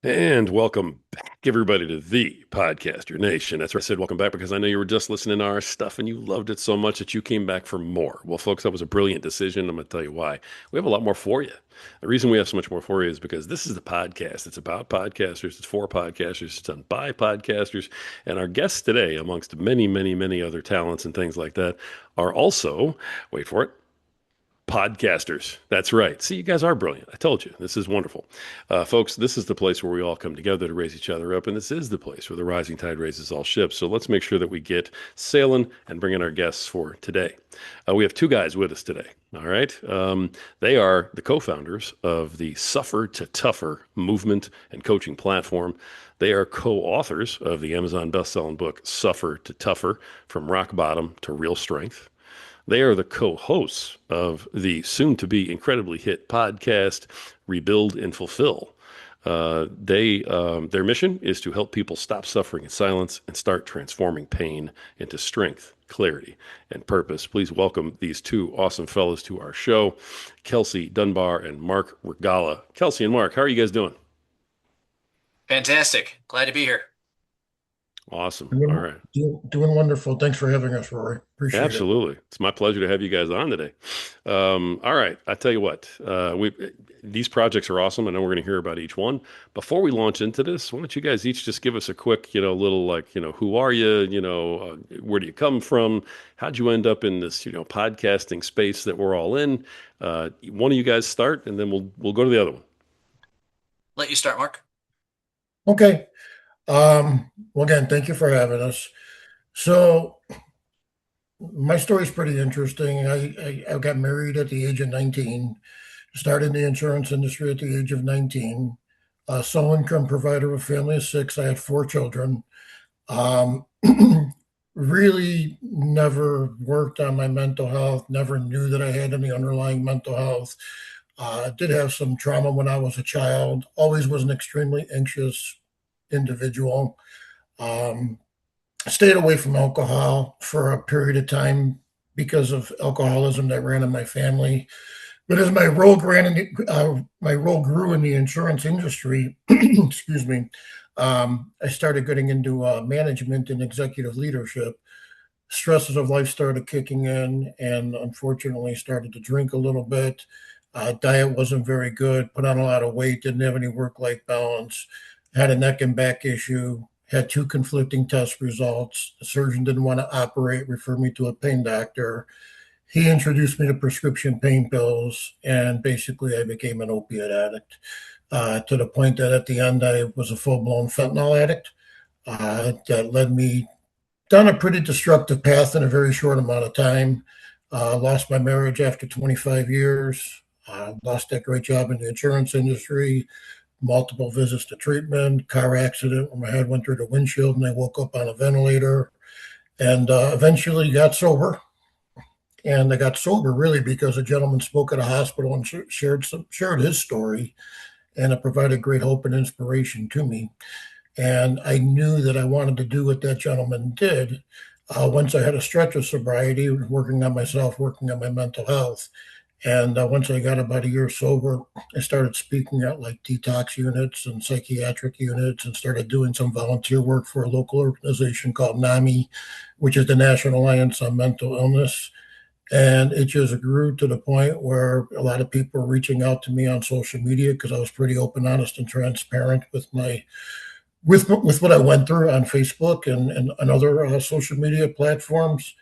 And welcome back, everybody, to the Podcaster Nation. That's right. I said welcome back because I know you were just listening to our stuff and you loved it so much that you came back for more. Well, folks, that was a brilliant decision. I'm going to tell you why. We have a lot more for you. The reason we have so much more for you is because this is the podcast. It's about podcasters. It's for podcasters. It's done by podcasters. And our guests today, amongst many, many, many other talents and things like that, are also, wait for it, podcasters. That's right. See, you guys are brilliant. I told you. This is wonderful. Folks, this is the place where we all come together to raise each other up, and this is the place where the rising tide raises all ships. So let's make sure that we get sailing and bring in our guests for today. We have two guys with us today. All right. They are the co-founders of the Suffer to Tougher movement and coaching platform. They are co-authors of the Amazon best-selling book, Suffer to Tougher, From Rock Bottom to Real Strength. They are the co-hosts of the soon-to-be incredibly hit podcast, Rebuild and Fulfill. Their mission is to help people stop suffering in silence and start transforming pain into strength, clarity, and purpose. Please welcome these two awesome fellows to our show, Kelsey Dunbar and Mark Rogala. Kelsey and Mark, how are you guys doing? Fantastic. Glad to be here. Awesome. All Doing, right. doing wonderful. Thanks for having us, Rory. Appreciate it. Absolutely. It's my pleasure to have you guys on today. All right. I tell you what, these projects are awesome. I know we're going to hear about each one. Before we launch into this, why don't you guys each just give us a quick, little like, who are you? Where do you come from? How'd you end up in this, podcasting space that we're all in? One of you guys start, and then we'll go to the other one. Let you start, Mark. Okay. Well, again, thank you for having us. So my story is pretty interesting. I got married at the age of 19, started in the insurance industry at the age of 19, sole income provider of a family of six. I had four children. Um, really never worked on my mental health, never knew that I had any underlying mental health. Did have some trauma when I was a child, always was an extremely anxious individual. Um, Stayed away from alcohol for a period of time because of alcoholism that ran in my family. But as my role grew in the insurance industry, excuse me, I started getting into management and executive leadership. Stresses of life started kicking in, and unfortunately, started to drink a little bit. Diet wasn't very good. Put on a lot of weight. Didn't have any work-life balance. Had a neck and back issue. Had two conflicting test results. The surgeon didn't want to operate. Referred me to a pain doctor. He introduced me to prescription pain pills, and basically, I became an opiate addict. To the point that at the end, I was a full-blown fentanyl addict. That led me down a pretty destructive path in a very short amount of time. Lost my marriage after 25 years. Lost that great job in the insurance industry. Multiple visits to treatment, car accident where my head went through the windshield and I woke up on a ventilator. And eventually got sober. And I got sober really because a gentleman spoke at a hospital and shared his story, and it provided great hope and inspiration to me. And I knew that I wanted to do what that gentleman did. Once I had a stretch of sobriety, working on myself, working on my mental health. And once I got about a year sober, I started speaking at like detox units and psychiatric units and started doing some volunteer work for a local organization called NAMI, which is the National Alliance on Mental Illness. And it just grew to the point where a lot of people were reaching out to me on social media because I was pretty open, honest, and transparent with my with what I went through on Facebook and other social media platforms,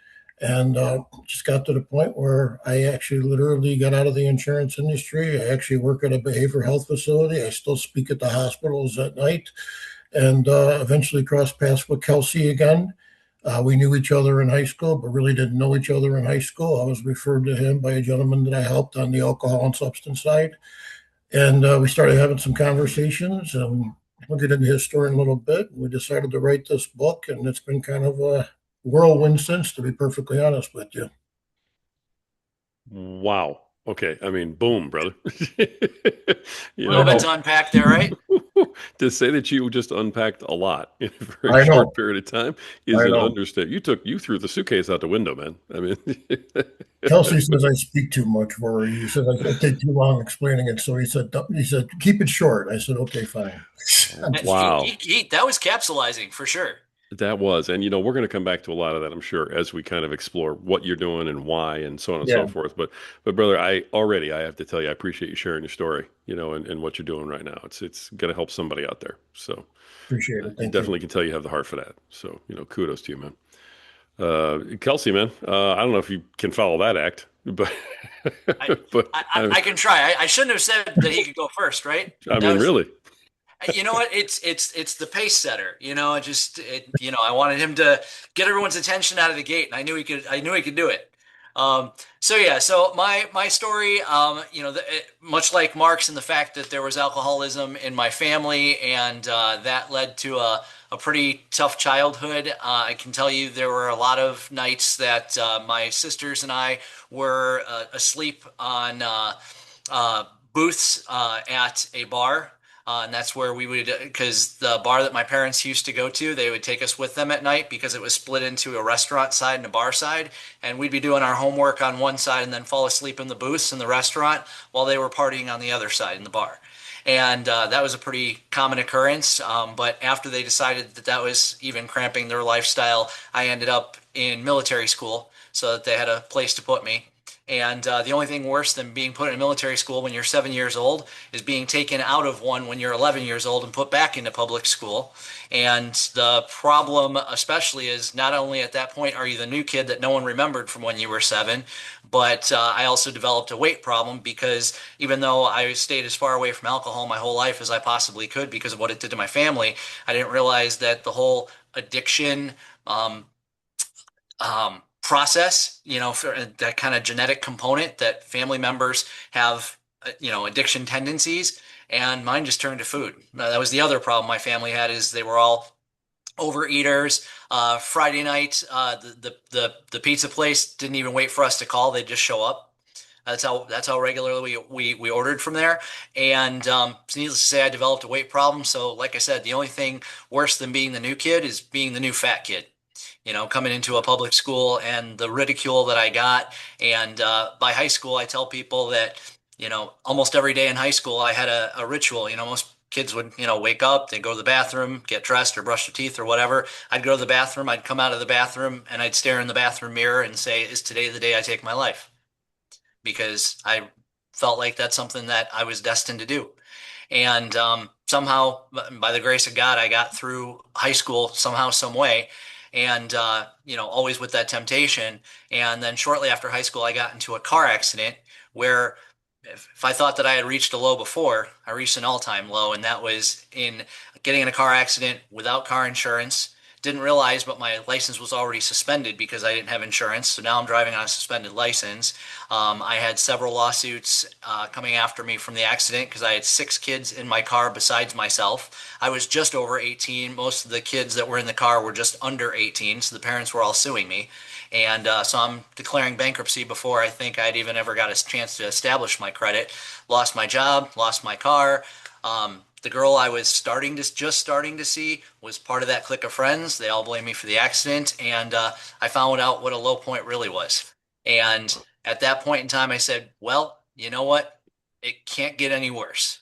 and just got to the point where I actually literally got out of the insurance industry. I actually work at a behavioral health facility. I still speak at the hospitals at night, and eventually crossed paths with Kelsey again. We knew each other in high school, but really didn't know each other in high school. I was referred to him by a gentleman that I helped on the alcohol and substance side. And we started having some conversations, and we'll get into his story in a little bit. We decided to write this book, and it's been kind of a whirlwind since, to be perfectly honest with you. Wow. Okay. I mean, boom, brother. A You little bit know, to unpack there, right? to say that you just unpacked a lot in a very I short know, period of time is I an know. understatement. You threw the suitcase out the window, man. I mean, Kelsey says I speak too much, Rory. He said I take too long explaining it. So he said keep it short. I said, okay, fine. Oh, I'm just wow. That was capsulizing for sure. That was. And, we're going to come back to a lot of that, I'm sure, as we kind of explore what you're doing and why and so on and so yeah, forth. But brother, I have to tell you, I appreciate you sharing your story, and what you're doing right now. It's going to help somebody out there. So appreciate it. Thank you. definitely can tell you have the heart for that. So, kudos to you, man. Kelsey, man, I don't know if you can follow that act, but, I but I can try. I shouldn't have said that he could go first, right? I That mean, was really. You know what? It's the pace setter. I wanted him to get everyone's attention out of the gate, and I knew he could do it. So yeah, so my story, much like Mark's, in the fact that there was alcoholism in my family, and that led to a pretty tough childhood. I can tell you there were a lot of nights that my sisters and I were asleep on booths at a bar. And that's where we would, because the bar that my parents used to go to, they would take us with them at night because it was split into a restaurant side and a bar side. And we'd be doing our homework on one side and then fall asleep in the booths in the restaurant while they were partying on the other side in the bar. And that was a pretty common occurrence. But after they decided that that was even cramping their lifestyle, I ended up in military school so that they had a place to put me. And the only thing worse than being put in a military school when you're 7 years old is being taken out of one when you're 11 years old and put back into public school. And the problem, especially, is not only at that point are you the new kid that no one remembered from when you were seven, but I also developed a weight problem because even though I stayed as far away from alcohol my whole life as I possibly could because of what it did to my family, I didn't realize that the whole addiction um, process, for that kind of genetic component that family members have, addiction tendencies, and mine just turned to food. That was the other problem my family had is they were all overeaters. Friday night, the pizza place didn't even wait for us to call; they'd just show up. That's how regularly we ordered from there. And needless to say, I developed a weight problem. So, like I said, the only thing worse than being the new kid is being the new fat kid. Coming into a public school and the ridicule that I got. And by high school, I tell people that, almost every day in high school, I had a ritual. Most kids would, wake up, they'd go to the bathroom, get dressed or brush their teeth or whatever. I'd go to the bathroom, I'd come out of the bathroom, and I'd stare in the bathroom mirror and say, is today the day I take my life? Because I felt like that's something that I was destined to do. And somehow, by the grace of God, I got through high school somehow, some way, and always with that temptation. And then shortly after high school, I got into a car accident where if I thought that I had reached a low before, I reached an all-time low, and that was in getting in a car accident without car insurance. Didn't realize, but my license was already suspended because I didn't have insurance. So now I'm driving on a suspended license. I had several lawsuits coming after me from the accident because I had six kids in my car besides myself. I was just over 18. Most of the kids that were in the car were just under 18, so the parents were all suing me. And so I'm declaring bankruptcy before I think I'd even ever got a chance to establish my credit. Lost my job, lost my car. The girl I was just starting to see was part of that clique of friends. They all blamed me for the accident, and I found out what a low point really was. And at that point in time, I said, "Well, you know what? It can't get any worse.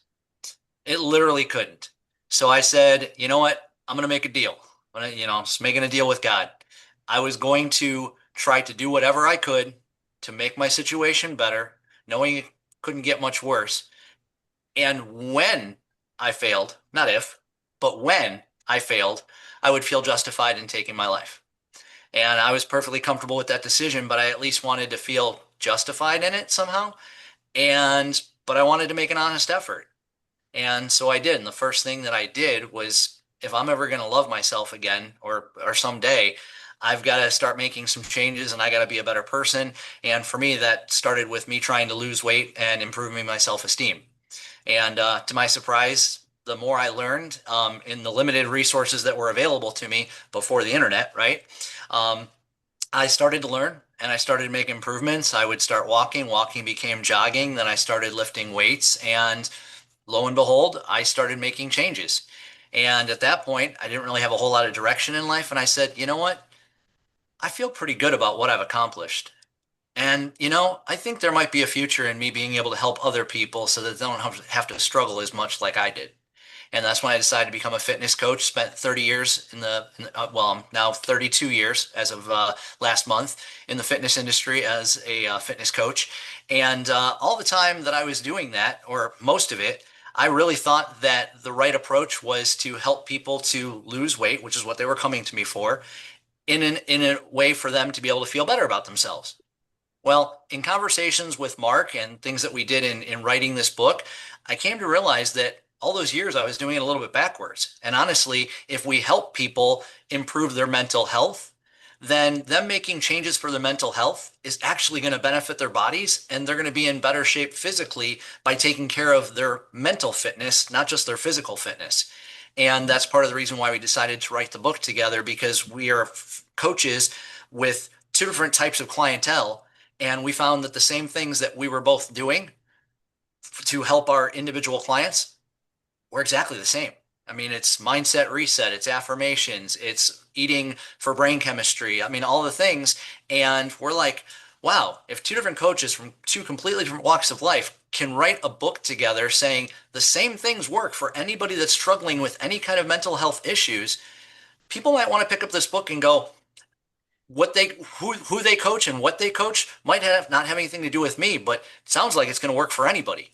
It literally couldn't." So I said, "You know what? I'm going to make a deal. I'm just making a deal with God. I was going to try to do whatever I could to make my situation better, knowing it couldn't get much worse. And when I failed, not if, but when I failed, I would feel justified in taking my life." And I was perfectly comfortable with that decision, but I at least wanted to feel justified in it somehow. But I wanted to make an honest effort. And so I did. And the first thing that I did was if I'm ever going to love myself again or someday, I've got to start making some changes and I got to be a better person. And for me, that started with me trying to lose weight and improving my self-esteem. And to my surprise, the more I learned in the limited resources that were available to me before the internet, right? Um, I started to learn and I started to make improvements. I would start walking, walking became jogging, then I started lifting weights, and lo and behold, I started making changes. And at that point, I didn't really have a whole lot of direction in life. And I said, you know what? I feel pretty good about what I've accomplished. And, I think there might be a future in me being able to help other people so that they don't have to struggle as much like I did. And that's when I decided to become a fitness coach. Spent 30 years well, I'm now 32 years as of last month in the fitness industry as a fitness coach. And all the time that I was doing that, or most of it, I really thought that the right approach was to help people to lose weight, which is what they were coming to me for, in a way for them to be able to feel better about themselves. Well, in conversations with Mark and things that we did in writing this book, I came to realize that all those years I was doing it a little bit backwards. And honestly, if we help people improve their mental health, then them making changes for their mental health is actually going to benefit their bodies, and they're going to be in better shape physically by taking care of their mental fitness, not just their physical fitness. And that's part of the reason why we decided to write the book together, because we are coaches with two different types of clientele. And we found that the same things that we were both doing to help our individual clients were exactly the same. I mean, it's mindset reset, it's affirmations, it's eating for brain chemistry. I mean, all the things. And we're like, wow, if two different coaches from two completely different walks of life can write a book together saying the same things work for anybody that's struggling with any kind of mental health issues, people might want to pick up this book and go, who they coach and what they coach might have not have anything to do with me, but it sounds like it's going to work for anybody.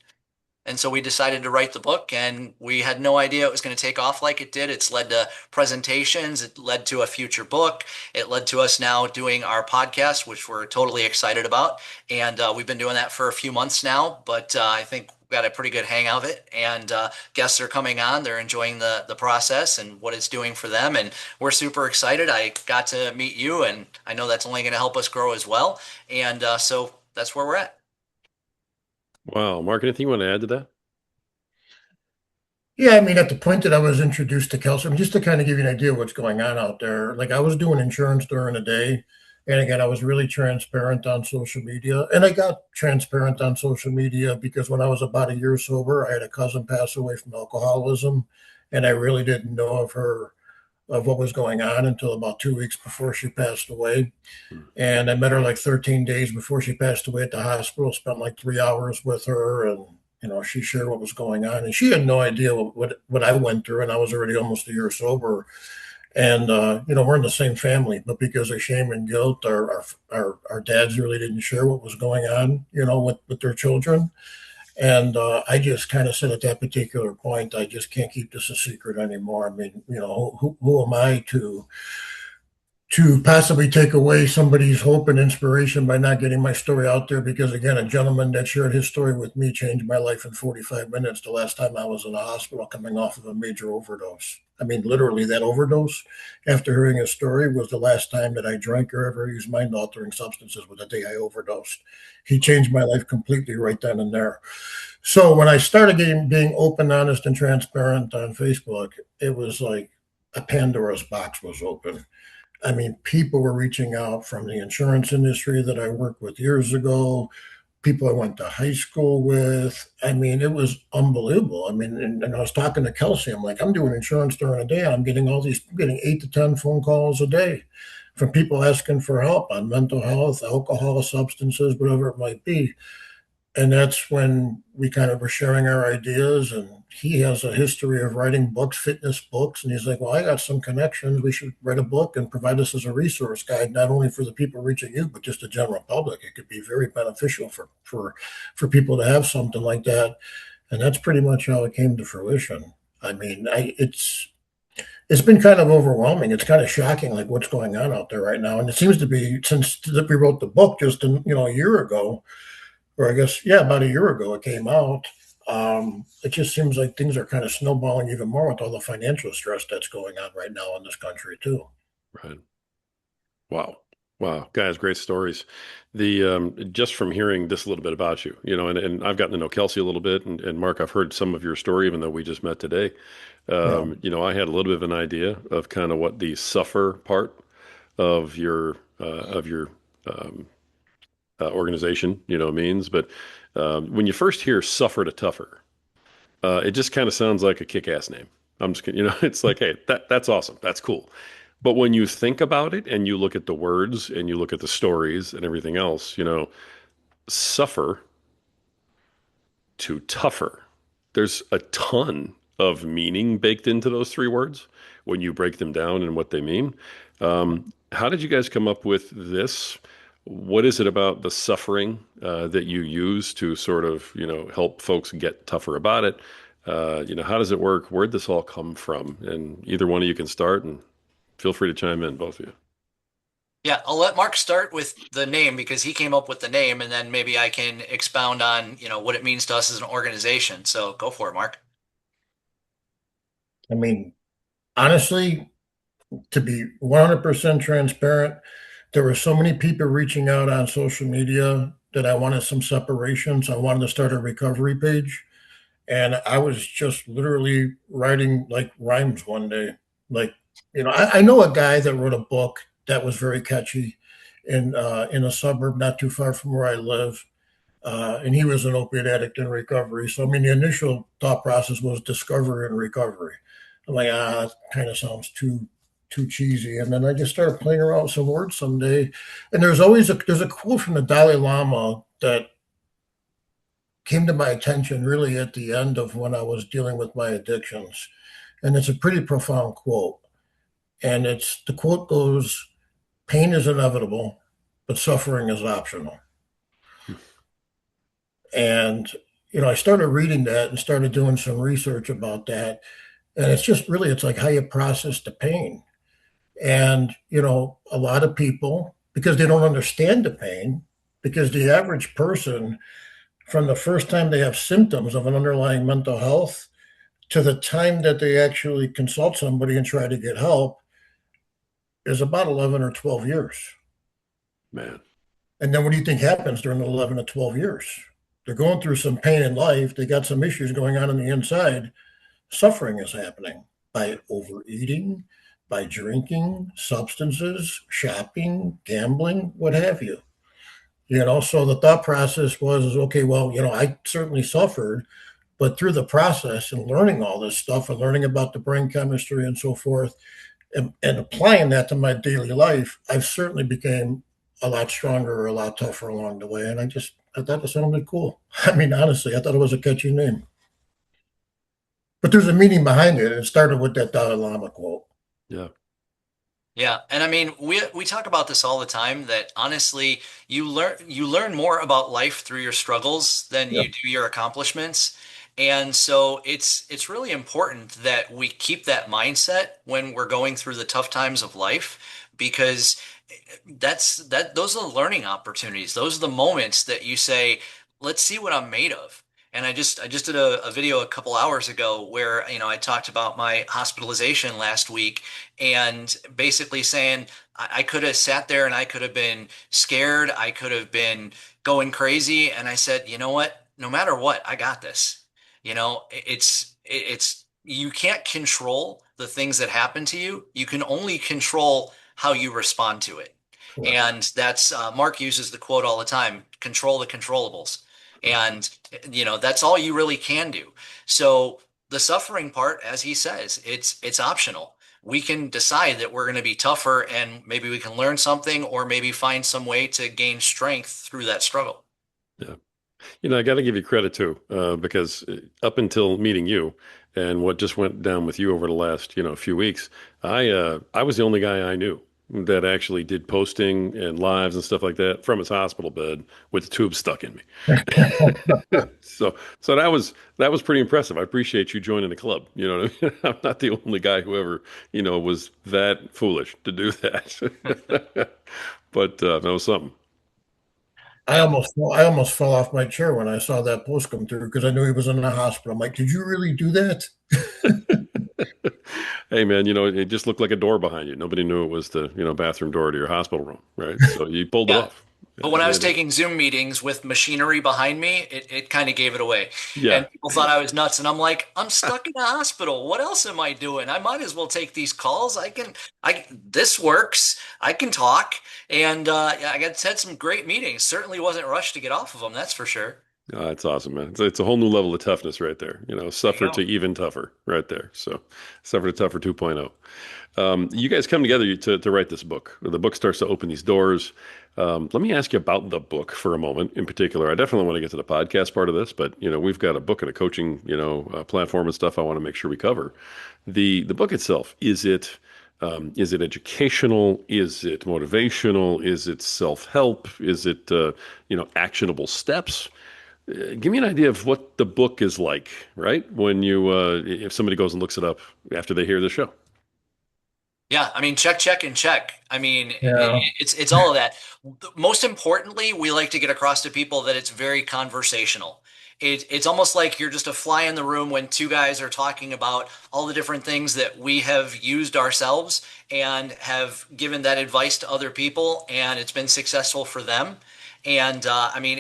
And so we decided to write the book, and we had no idea it was going to take off like it did. It's led to presentations, it led to a future book, it led to us now doing our podcast, which we're totally excited about. And we've been doing that for a few months now, but I think we got a pretty good hang of it. And guests are coming on, they're enjoying the process and what it's doing for them. And we're super excited. I got to meet you, and I know that's only going to help us grow as well. And so that's where we're at. Wow. Mark, anything you want to add to that? Yeah, I mean, at the point that I was introduced to Kelsey, I mean, just to kind of give you an idea of what's going on out there, like I was doing insurance during the day. And again, I was really transparent on social media. And I got transparent on social media because when I was about a year sober, I had a cousin pass away from alcoholism. And I really didn't know of what was going on until about 2 weeks before she passed away. Hmm. And I met her like 13 days before she passed away at the hospital, spent like 3 hours with her. And, she shared what was going on. And she had no idea what I went through. And I was already almost a year sober. And, we're in the same family, but because of shame and guilt, our dads really didn't share what was going on, with their children. And I just kind of said at that particular point, I just can't keep this a secret anymore. I mean, who am I to possibly take away somebody's hope and inspiration by not getting my story out there? Because again, a gentleman that shared his story with me changed my life in 45 minutes. The last time I was in the hospital coming off of a major overdose. I mean, literally that overdose, after hearing his story, was the last time that I drank or ever used mind altering substances, was the day I overdosed. He changed my life completely right then and there. So when I started being open, honest, and transparent on Facebook, it was like a Pandora's box was open. I mean, people were reaching out from the insurance industry that I worked with years ago, people I went to high school with. I mean, it was unbelievable. I mean, and I was talking to Kelsey. I'm like, I'm doing insurance during the day. I'm getting 8 to 10 phone calls a day from people asking for help on mental health, alcohol, substances, whatever it might be. And that's when we kind of were sharing our ideas. And he has a history of writing books, fitness books. And he's like, well, I got some connections. We should write a book and provide this as a resource guide, not only for the people reaching you, but just the general public. It could be very beneficial for people to have something like that. And that's pretty much how it came to fruition. I mean, it's been kind of overwhelming. It's kind of shocking, like what's going on out there right now. And it seems to be since we wrote the book just a year ago, or I guess, yeah, about a year ago it came out. It just seems like things are kind of snowballing even more with all the financial stress that's going on right now in this country too. Right. Wow. Wow. Guys, great stories. The just from hearing this a little bit about you, and I've gotten to know Kelsey a little bit, and Mark, I've heard some of your story, even though we just met today. Yeah. I had a little bit of an idea of kind of what the suffer part of your um, organization, means. But when you first hear suffer to tougher, it just kind of sounds like a kick-ass name. I'm just kidding. It's like, hey, that's awesome. That's cool. But when you think about it and you look at the words and you look at the stories and everything else, suffer to tougher. There's a ton of meaning baked into those three words when you break them down and what they mean. How did you guys come up with this? What is it about the suffering that you use to sort of, help folks get tougher about it? How does it work? Where'd this all come from? And either one of you can start and feel free to chime in, both of you. Yeah, I'll let Mark start with the name because he came up with the name, and then maybe I can expound on, what it means to us as an organization. So go for it, Mark. I mean, honestly, to be 100% transparent, there were so many people reaching out on social media that I wanted some separation. So I wanted to start a recovery page. And I was just literally writing like rhymes one day. Like, I know a guy that wrote a book that was very catchy in a suburb not too far from where I live. And he was an opiate addict in recovery. So, I mean, the initial thought process was discovery and recovery. I'm like, that kind of sounds too cheesy. And then I just started playing around with some words someday. And there's a quote from the Dalai Lama that came to my attention really at the end of when I was dealing with my addictions. And it's a pretty profound quote. And the quote goes, pain is inevitable, but suffering is optional. And, I started reading that and started doing some research about that. And it's just really, it's like how you process the pain. And, a lot of people, because they don't understand the pain, because the average person, from the first time they have symptoms of an underlying mental health to the time that they actually consult somebody and try to get help, is about 11 or 12 years. Man. And then what do you think happens during the 11 to 12 years? They're going through some pain in life. They got some issues going on the inside. Suffering is happening by overeating, by drinking, substances, shopping, gambling, what have you. So the thought process was, okay, well, I certainly suffered, but through the process and learning all this stuff and learning about the brain chemistry and so forth, and applying that to my daily life, I've certainly became a lot stronger, a lot tougher along the way. And I thought it sounded cool. I mean, honestly, I thought it was a catchy name. But there's a meaning behind it. It started with that Dalai Lama quote. Yeah. Yeah, and I mean, we talk about this all the time that honestly, you learn more about life through your struggles than Yeah, you do your accomplishments. And so it's really important that we keep that mindset when we're going through the tough times of life because those are the learning opportunities. Those are the moments that you say, let's see what I'm made of. And I just did a video a couple hours ago where, I talked about my hospitalization last week and basically saying I could have sat there and I could have been scared. I could have been going crazy. And I said, you know what? No matter what, I got this. You can't control the things that happen to you. You can only control how you respond to it. correct. And that's Mark uses the quote all the time, control the controllables. And that's all you really can do. So the suffering part, as he says, it's optional. We can decide that we're going to be tougher and maybe we can learn something or maybe find some way to gain strength through that struggle. Yeah. I got to give you credit too, because up until meeting you and what just went down with you over the last, few weeks, I was the only guy I knew that actually did posting and lives and stuff like that from his hospital bed with the tube stuck in me. So that was pretty impressive. I appreciate you joining the club. You know what I mean? I'm not the only guy who ever, was that foolish to do that. But that was something. I Yeah. almost fell off my chair when I saw that post come through because I knew he was in the hospital. I'm like, did you really do that? Hey man, it just looked like a door behind you. Nobody knew it was the, bathroom door to your hospital room, right? So you pulled it Yeah. off. But Yeah, when I you was had it. taking Zoom meetings with machinery behind me, it kind of gave it away. Yeah. And people thought I was nuts. And I'm like, I'm stuck in a hospital. What else am I doing? I might as well take these calls. This works. I can talk. And yeah, had some great meetings. Certainly wasn't rushed to get off of them. That's for sure. That's awesome, man. It's a whole new level of toughness right there. There you Suffer to go. even tougher right there. So, suffer to tougher 2.0. You guys come together to write this book. The book starts to open these doors. Let me ask you about the book for a moment in particular. I definitely want to get to the podcast part of this, but we've got a book and a coaching platform and stuff I want to make sure we cover. The book itself, is it educational? Is it motivational? Is it self-help? Is it actionable steps? Give me an idea of what the book is like, right? When if somebody goes and looks it up after they hear the show. Yeah, I mean, check, check, and check. I mean, Yeah. it's all of that. Most importantly, we like to get across to people that it's very conversational. It's almost like you're just a fly in the room when two guys are talking about all the different things that we have used ourselves and have given that advice to other people, and it's been successful for them. And I mean,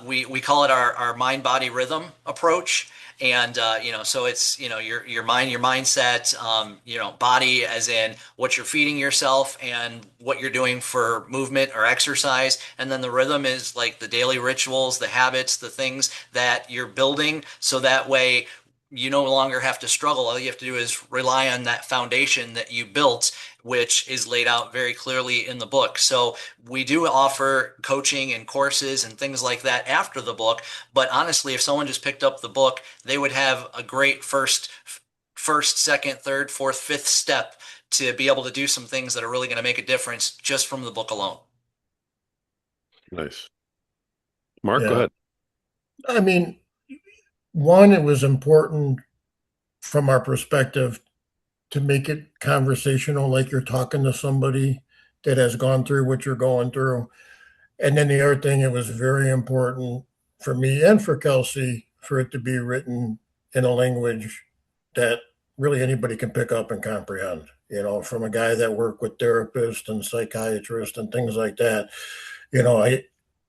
we call it our mind body rhythm approach. And so it's your mind, your mindset, body, as in what you're feeding yourself and what you're doing for movement or exercise, and then the rhythm is like the daily rituals, the habits, the things that you're building, so that way you no longer have to struggle. All you have to do is rely on that foundation that you built, which is laid out very clearly in the book. So we do offer coaching and courses and things like that after the book. But honestly, if someone just picked up the book, they would have a great first, second, third, fourth, fifth step to be able to do some things that are really going to make a difference just from the book alone. Nice. Mark, go Yeah. ahead. I mean, one, it was important from our perspective to make it conversational, like you're talking to somebody that has gone through what you're going through. And then the other thing, it was very important for me and for Kelsey for it to be written in a language that really anybody can pick up and comprehend. From a guy that worked with therapists and psychiatrists and things like that. I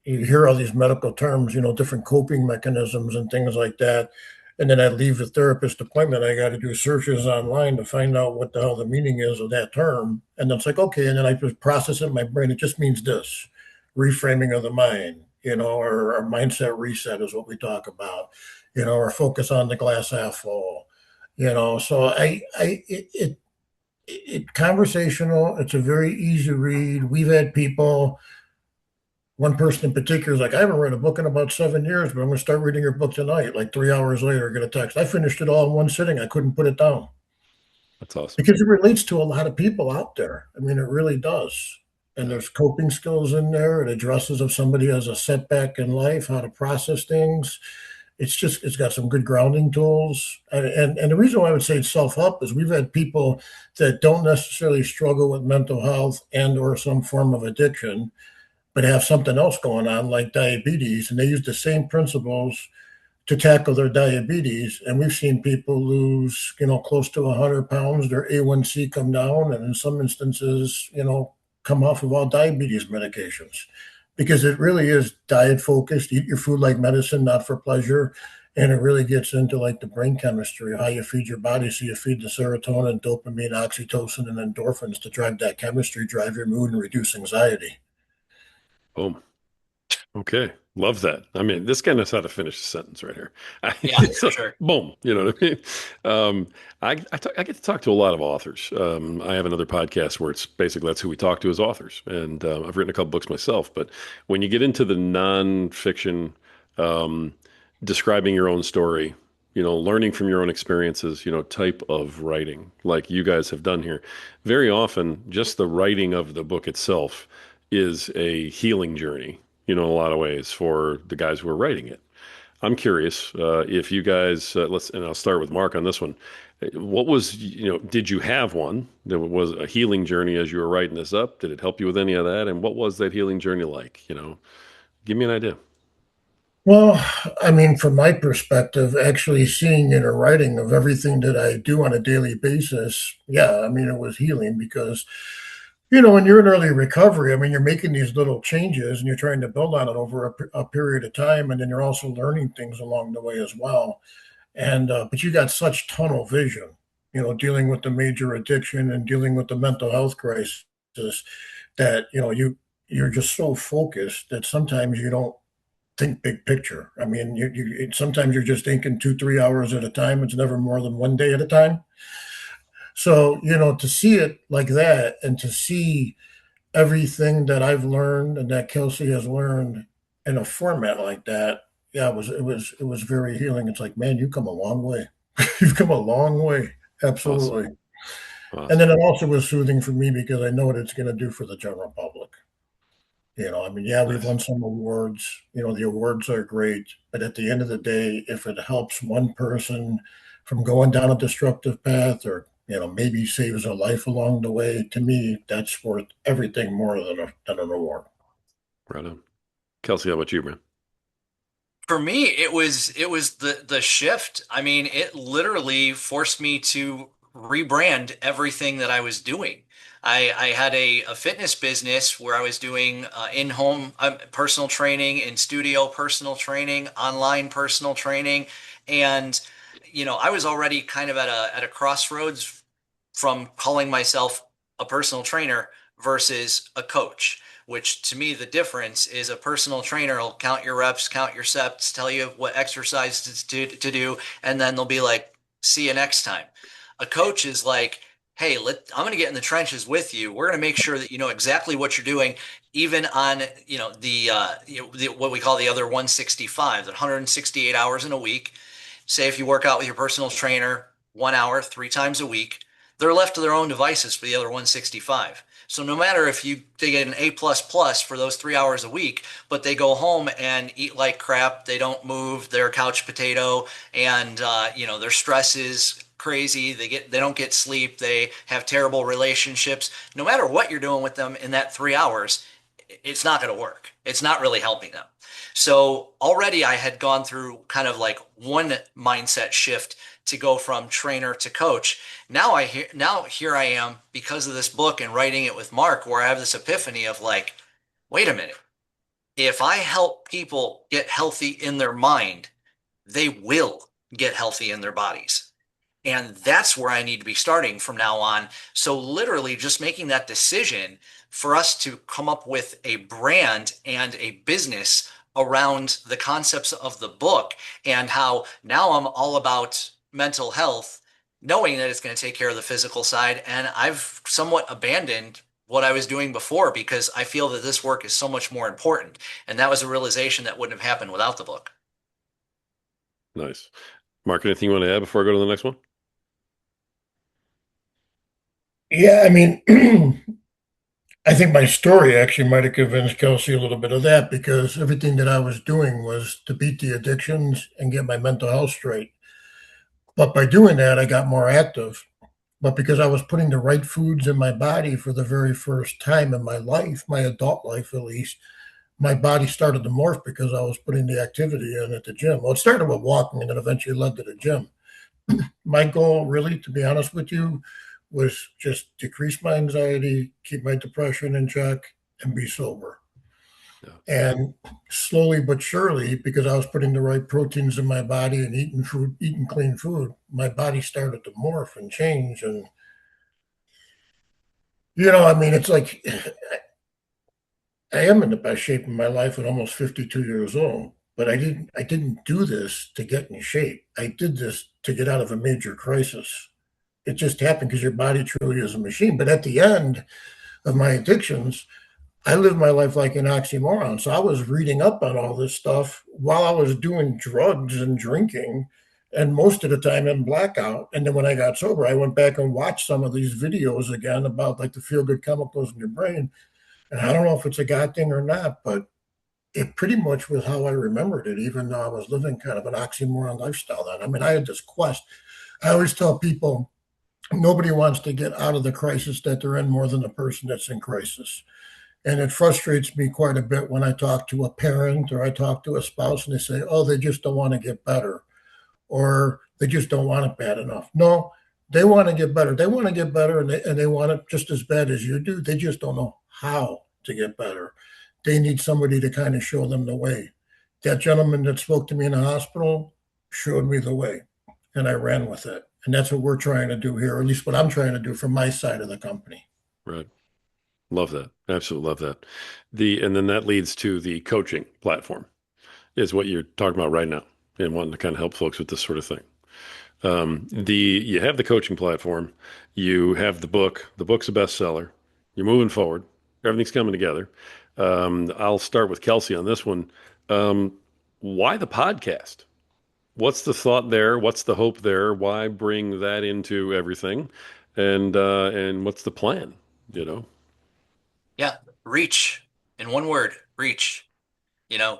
you hear all these medical terms, different coping mechanisms and things like that. And then I leave the therapist appointment. I got to do searches online to find out what the hell the meaning is of that term. And then it's like, okay. And then I just process it in my brain. It just means this reframing of the mind, or mindset reset is what we talk about, or focus on the glass half full, So it conversational. It's a very easy read. We've had people, one person in particular is like, I haven't read a book in about 7 years, but I'm going to start reading your book tonight. Like 3 hours later, I get a text. I finished it all in one sitting. I couldn't put it down That's awesome. because it relates to a lot of people out there. I mean, it really does. And Yeah. there's coping skills in there. It addresses if somebody has a setback in life, how to process things. It's got some good grounding tools. And the reason why I would say it's self-help is we've had people that don't necessarily struggle with mental health and or some form of addiction, but have something else going on like diabetes, and they use the same principles to tackle their diabetes. And we've seen people lose, close to 100 pounds, their A1C come down, and in some instances, come off of all diabetes medications because it really is diet focused. Eat your food like medicine, not for pleasure. And it really gets into like the brain chemistry, how you feed your body. So you feed the serotonin, dopamine, oxytocin, and endorphins to drive that chemistry, drive your mood, and reduce anxiety. Boom. Okay. Love that. I mean, this guy knows how to finish a sentence right here. Yeah, It's for a sure. boom. You know what I mean? I get to talk to a lot of authors. I have another podcast where it's basically that's who we talk to as authors. And I've written a couple books myself. But when you get into the nonfiction, um, describing your own story, learning from your own experiences, type of writing like you guys have done here, very often just the writing of the book itself is a healing journey, in a lot of ways for the guys who are writing it. I'm curious if you guys, and I'll start with Mark on this one. What was, did you have one that was a healing journey as you were writing this up? Did it help you with any of that? And what was that healing journey like? Give me an idea. Well, I mean, from my perspective, actually seeing in a writing of everything that I do on a daily basis, yeah, I mean, it was healing because, when you're in early recovery, I mean, you're making these little changes and you're trying to build on it over a period of time. And then you're also learning things along the way as well. But you got such tunnel vision, dealing with the major addiction and dealing with the mental health crisis that, you're just so focused that sometimes you don't think big picture. I mean, sometimes you're just thinking 2, 3 hours at a time. It's never more than one day at a time. So, to see it like that and to see everything that I've learned and that Kelsey has learned in a format like that, yeah, it was very healing. It's like, man, you've come a long way. You've come a long way. Awesome. Absolutely. And Awesome. then it also was soothing for me because I know what it's going to do for the general public. I mean, yeah, we've Nice. won some awards. The awards are great, but at the end of the day, if it helps one person from going down a destructive path or, maybe saves a life along the way, to me, that's worth everything more than an award. Right on. Kelsey, how about you, man? For me, it was the shift. I mean, it literally forced me to rebrand everything that I was doing. I had a fitness business where I was doing in-home personal training, in studio personal training, online personal training, and I was already kind of at a crossroads from calling myself a personal trainer versus a coach, which to me, the difference is a personal trainer will count your reps, count your steps, tell you what exercises to do, and then they'll be like, see you next time. A coach is like, hey, I'm going to get in the trenches with you. We're going to make sure that you know exactly what you're doing, even on what we call the other 165, that 168 hours in a week. Say if you work out with your personal trainer 1 hour, 3 times a week, they're left to their own devices for the other 165. So no matter if they get an A plus plus for those 3 hours a week, but they go home and eat like crap, they don't move, they're a couch potato, and their stress is crazy. They don't get sleep. They have terrible relationships. No matter what you're doing with them in that 3 hours, it's not going to work. It's not really helping them. So already I had gone through kind of like one mindset shift to go from trainer to coach. Now here I am because of this book and writing it with Mark, where I have this epiphany of like, wait a minute. If I help people get healthy in their mind, they will get healthy in their bodies. And that's where I need to be starting from now on. So, literally, just making that decision for us to come up with a brand and a business around the concepts of the book and how now I'm all about mental health, knowing that it's going to take care of the physical side. And I've somewhat abandoned what I was doing before because I feel that this work is so much more important. And that was a realization that wouldn't have happened without the book. Nice. Mark, anything you want to add before I go to the next one? Yeah, I mean, I think my story actually might have convinced Kelsey a little bit of that because everything that I was doing was to beat the addictions and get my mental health straight. But by doing that, I got more active. But because I was putting the right foods in my body for the very first time in my life, my adult life at least, my body started to morph because I was putting the activity in at the gym. Well, it started with walking and then eventually led to the gym. My goal, really, to be honest with you, was just decrease my anxiety, keep my depression in check, and be sober. Yeah. And slowly but surely, because I was putting the right proteins in my body and eating clean food, my body started to morph and change. And I mean, it's like I am in the best shape of my life at almost 52 years old. But I didn't do this to get in shape. I did this to get out of a major crisis. It just happened because your body truly is a machine. But at the end of my addictions, I lived my life like an oxymoron. So I was reading up on all this stuff while I was doing drugs and drinking, and most of the time in blackout. And then when I got sober, I went back and watched some of these videos again about like the feel good chemicals in your brain. And I don't know if it's a God thing or not, but it pretty much was how I remembered it, even though I was living kind of an oxymoron lifestyle then. I mean, I had this quest. I always tell people nobody wants to get out of the crisis that they're in more than the person that's in crisis. And it frustrates me quite a bit when I talk to a parent or I talk to a spouse and they say, oh, they just don't want to get better or they just don't want it bad enough. No, they want to get better. They want to get better and they want it just as bad as you do. They just don't know how to get better. They need somebody to kind of show them the way. That gentleman that spoke to me in the hospital showed me the way and I ran with it. And that's what we're trying to do here, or at least what I'm trying to do from my side of the company. Right. Love that. Absolutely love that. And then that leads to the coaching platform. is what you're talking about right now and wanting to kind of help folks with this sort of thing. You have the coaching platform, you have the book. The book's a bestseller. You're moving forward. Everything's coming together. I'll start with Kelsey on this one. Um, why the podcast? What's the thought there? What's the hope there? Why bring that into everything? And what's the plan? You know? Yeah, reach. In one word, reach.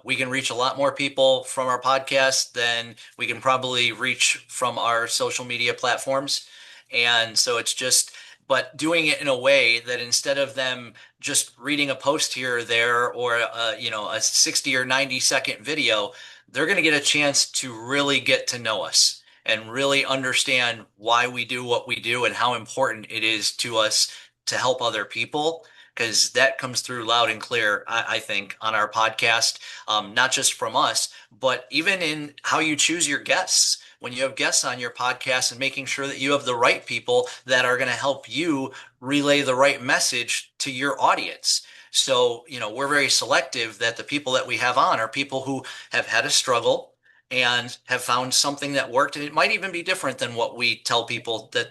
We can reach a lot more people from our podcast than we can probably reach from our social media platforms. And so it's just, but doing it in a way that instead of them just reading a post here or there or a 60 or 90-second video, they're going to get a chance to really get to know us and really understand why we do what we do and how important it is to us to help other people, because that comes through loud and clear, I think, on our podcast, not just from us, but even in how you choose your guests. When you have guests on your podcast and making sure that you have the right people that are going to help you relay the right message to your audience. So, we're very selective that the people that we have on are people who have had a struggle and have found something that worked. And it might even be different than what we tell people that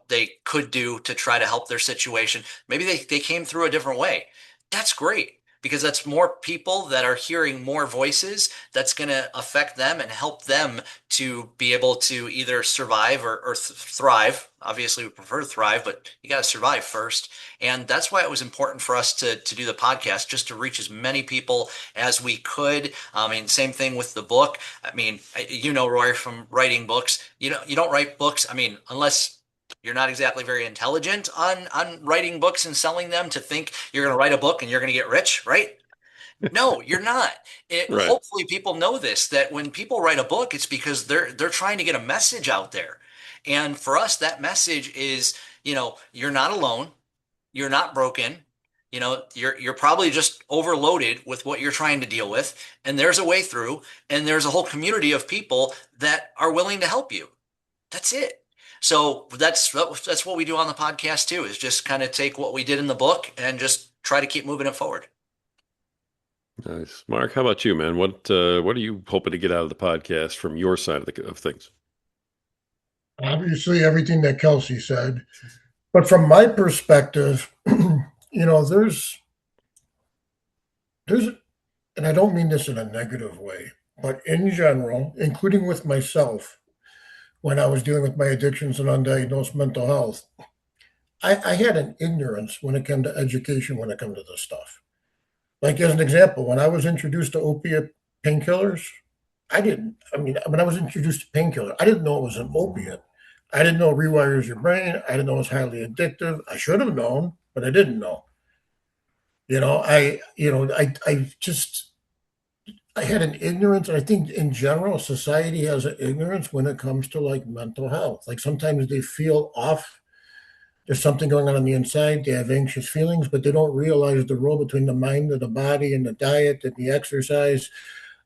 they could do to try to help their situation. Maybe they came through a different way. That's great because that's more people that are hearing more voices that's going to affect them and help them to be able to either survive or thrive. Obviously, we prefer to thrive, but you got to survive first. And that's why it was important for us to do the podcast, just to reach as many people as we could. I mean, same thing with the book. I mean, Roy, from writing books, you don't write books. I mean, unless you're not exactly very intelligent on writing books and selling them to think you're going to write a book and you're going to get rich, right? No, you're not. Right. Hopefully people know this, that when people write a book, it's because they're trying to get a message out there. And for us, that message is, you're not alone, you're not broken, you're probably just overloaded with what you're trying to deal with, and there's a way through, and there's a whole community of people that are willing to help you. That's it. So that's what we do on the podcast too, is just kind of take what we did in the book and just try to keep moving it forward. Nice. Mark, how about you, man? What are you hoping to get out of the podcast from your side of things? Obviously, everything that Kelsey said. But from my perspective, there's, and I don't mean this in a negative way, but in general, including with myself, when I was dealing with my addictions and undiagnosed mental health, I had an ignorance when it came to education, when it came to this stuff. Like, as an example, when I was introduced to opiate painkillers, when I was introduced to painkiller, I didn't know it was an opiate. I didn't know it rewires your brain. I didn't know it was highly addictive. I should have known, but I didn't know. I had an ignorance. And I think in general, society has an ignorance when it comes to like mental health. Like sometimes they feel off. There's something going on the inside. They have anxious feelings, but they don't realize the role between the mind and the body and the diet and the exercise.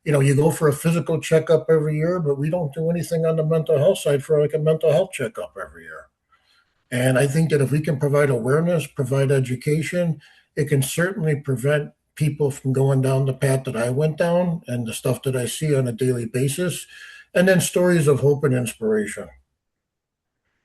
You go for a physical checkup every year, but we don't do anything on the mental health side for like a mental health checkup every year. And I think that if we can provide awareness, provide education, it can certainly prevent people from going down the path that I went down and the stuff that I see on a daily basis. And then stories of hope and inspiration.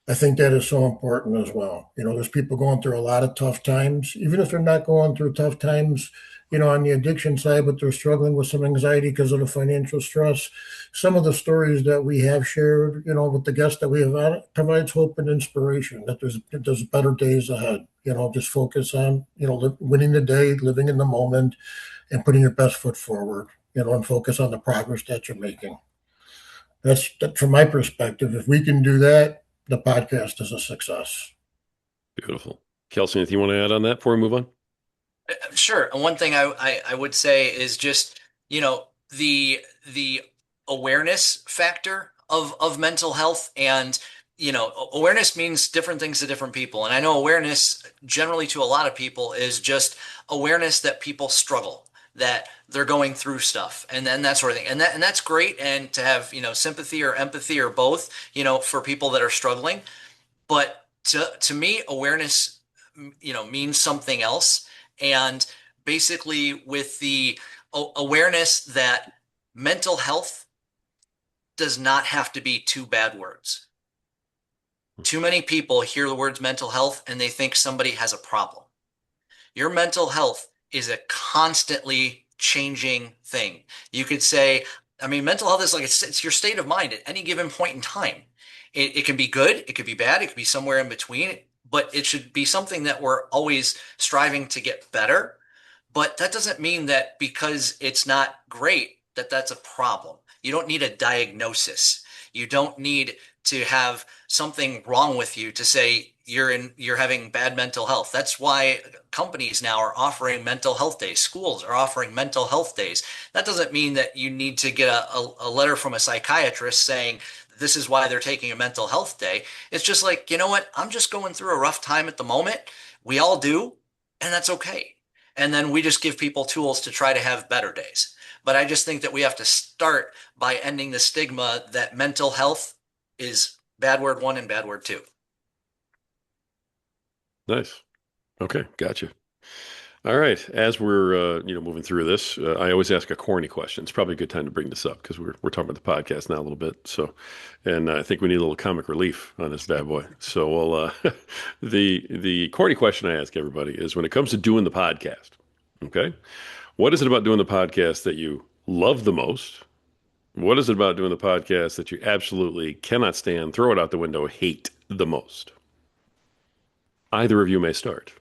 I think that is so important as well. There's people going through a lot of tough times, even if they're not going through tough times, on the addiction side, but they're struggling with some anxiety because of the financial stress. Some of the stories that we have shared, with the guests that we have on provides hope and inspiration that there's better days ahead. Just focus on, winning the day, living in the moment, and putting your best foot forward, and focus on the progress that you're making. That's that from my perspective. If we can do that, the podcast is a success. Beautiful. Kelsey, anything you want to add on that before we move on? Sure. And one thing I would say is just, the awareness factor of mental health. And awareness means different things to different people. And I know awareness generally to a lot of people is just awareness that people struggle, that they're going through stuff, and then that sort of thing. And that's great. And to have, sympathy or empathy or both, for people that are struggling. But to me, awareness, means something else. And basically, with the awareness that mental health does not have to be two bad words. Too many people hear the words mental health and they think somebody has a problem. Your mental health is a constantly changing thing. You could say, I mean, mental health is like it's your state of mind at any given point in time. It can be good, it could be bad, it could be somewhere in between, but it should be something that we're always striving to get better. But that doesn't mean that because it's not great, that that's a problem. You don't need a diagnosis. You don't need to have something wrong with you to say you're having bad mental health. That's why companies now are offering mental health days. Schools are offering mental health days. That doesn't mean that you need to get a letter from a psychiatrist saying this is why they're taking a mental health day. It's just like, you know what? I'm just going through a rough time at the moment. We all do, and that's okay. And then we just give people tools to try to have better days. But I just think that we have to start by ending the stigma that mental health is bad word one and bad word two. Nice. Okay, gotcha. All right. As we're moving through this, I always ask a corny question. It's probably a good time to bring this up because we're talking about the podcast now a little bit. So, and I think we need a little comic relief on this bad boy. So, well, the corny question I ask everybody is when it comes to doing the podcast, okay, what is it about doing the podcast that you love the most? What is it about doing the podcast that you absolutely cannot stand, throw it out the window, hate the most? Either of you may start.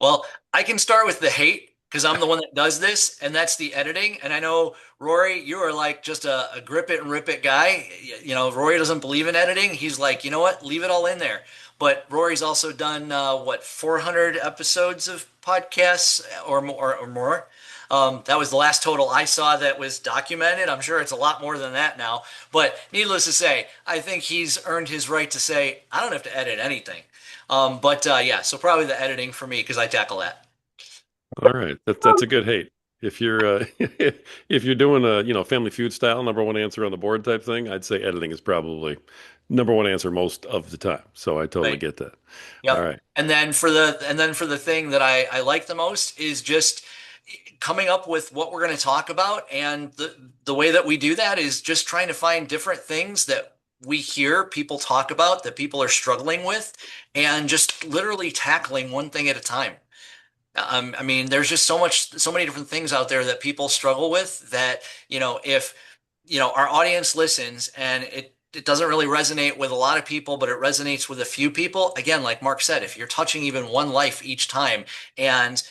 Well, I can start with the hate because I'm the one that does this, and that's the editing. And I know, Rory, you are like just a grip it and rip it guy. You know, Rory doesn't believe in editing. He's like, you know what, leave it all in there. But Rory's also done, 400 episodes of podcasts or more. That was the last total I saw that was documented. I'm sure it's a lot more than that now. But needless to say, I think he's earned his right to say, I don't have to edit anything. Yeah, so probably the editing for me because I tackle that. All right, that's a good hate. If you're if you're doing a Family Feud style number one answer on the board type thing, I'd say editing is probably number one answer most of the time. So I totally Right. get that. All Yep. right. And then for the thing that I like the most is just coming up with what we're going to talk about. And the way that we do that is just trying to find different things that we hear people talk about that people are struggling with and just literally tackling one thing at a time. I mean, there's just so many different things out there that people struggle with that, if, our audience listens and it doesn't really resonate with a lot of people, but it resonates with a few people. Again, like Mark said, if you're touching even one life each time and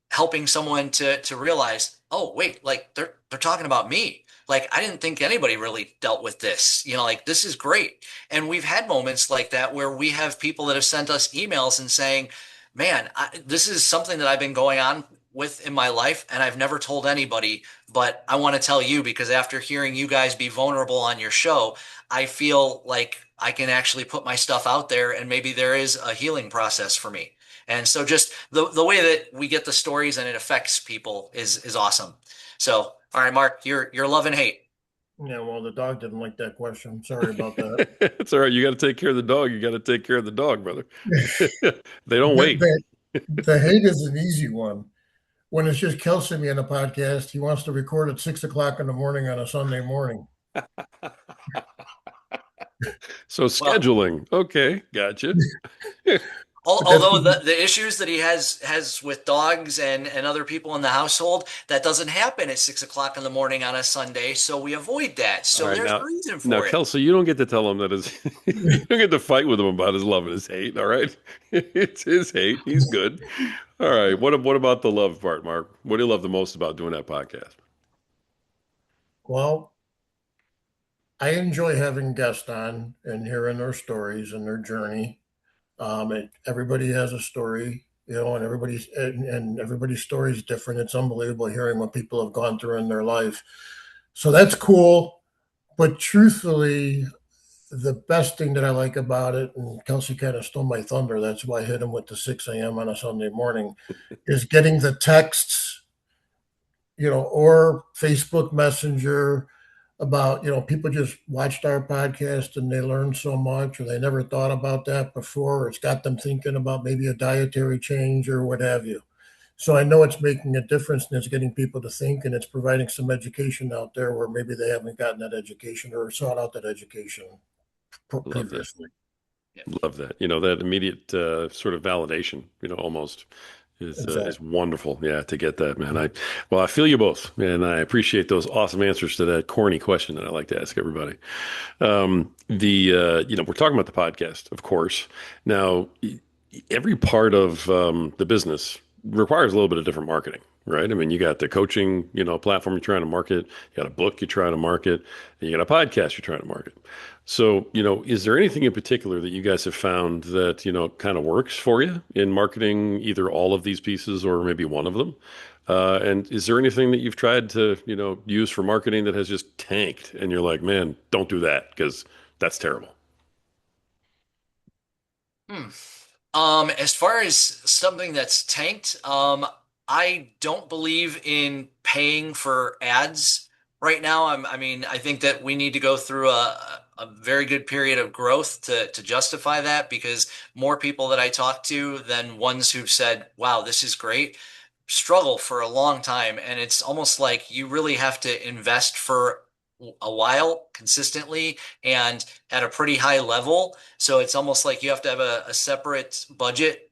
helping someone to realize, oh, wait, like they're talking about me. Like I didn't think anybody really dealt with this. Like this is great. And we've had moments like that where we have people that have sent us emails and saying, man, this is something that I've been going on with in my life and I've never told anybody, but I want to tell you because after hearing you guys be vulnerable on your show, I feel like I can actually put my stuff out there and maybe there is a healing process for me. And so just the way that we get the stories and it affects people is awesome. So, all right, Mark, you're love and hate. Yeah, well, the dog didn't like that question. Sorry about that. It's all right. You got to take care of the dog. You got to take care of the dog, brother. the, They don't wait. the, the hate is an easy one. When it's just Kelsey me on a podcast, he wants to record at 6 o'clock in the morning on a Sunday morning. So Well, scheduling. Okay, gotcha. But that's although the issues that he has with dogs and other people in the household, that doesn't happen at 6 o'clock in the morning on a Sunday, so we avoid that. All So right, there's a now, reason now, for it. Kelsey, you don't get to tell him that his. You don't get to fight with him about his love and his hate. All right, it's his hate. He's good. All right. What about the love part, Mark? What do you love the most about doing that podcast? well, I enjoy having guests on and hearing their stories and their journey. Everybody has a story, and everybody's story is different. It's unbelievable hearing what people have gone through in their life. So that's cool. But truthfully, the best thing that I like about it, and Kelsey kind of stole my thunder, that's why I hit him with the 6 a.m. on a Sunday morning, is getting the texts, or Facebook Messenger about, people just watched our podcast and they learned so much, or they never thought about that before, or it's got them thinking about maybe a dietary change or what have you. So I know it's making a difference and it's getting people to think and it's providing some education out there where maybe they haven't gotten that education or sought out that education Love that. previously. Yeah. Love that. That immediate sort of validation, almost is Exactly. wonderful. Yeah, to get that, man. I feel you both, and I appreciate those awesome answers to that corny question that I like to ask everybody. We're talking about the podcast, of course. Now, every part of the business requires a little bit of different marketing, right? I mean, you got the coaching, platform you're trying to market, you got a book you're trying to market, and you got a podcast you're trying to market. So, is there anything in particular that you guys have found that, kind of works for you in marketing either all of these pieces or maybe one of them? And is there anything that you've tried to, use for marketing that has just tanked and you're like, man, don't do that because that's terrible. Hmm. As far as something that's tanked, I don't believe in paying for ads right now. I mean, I think that we need to go through a very good period of growth to justify that because more people that I talk to than ones who've said, wow, this is great, struggle for a long time. And it's almost like you really have to invest for a while consistently and at a pretty high level. So it's almost like you have to have a separate budget,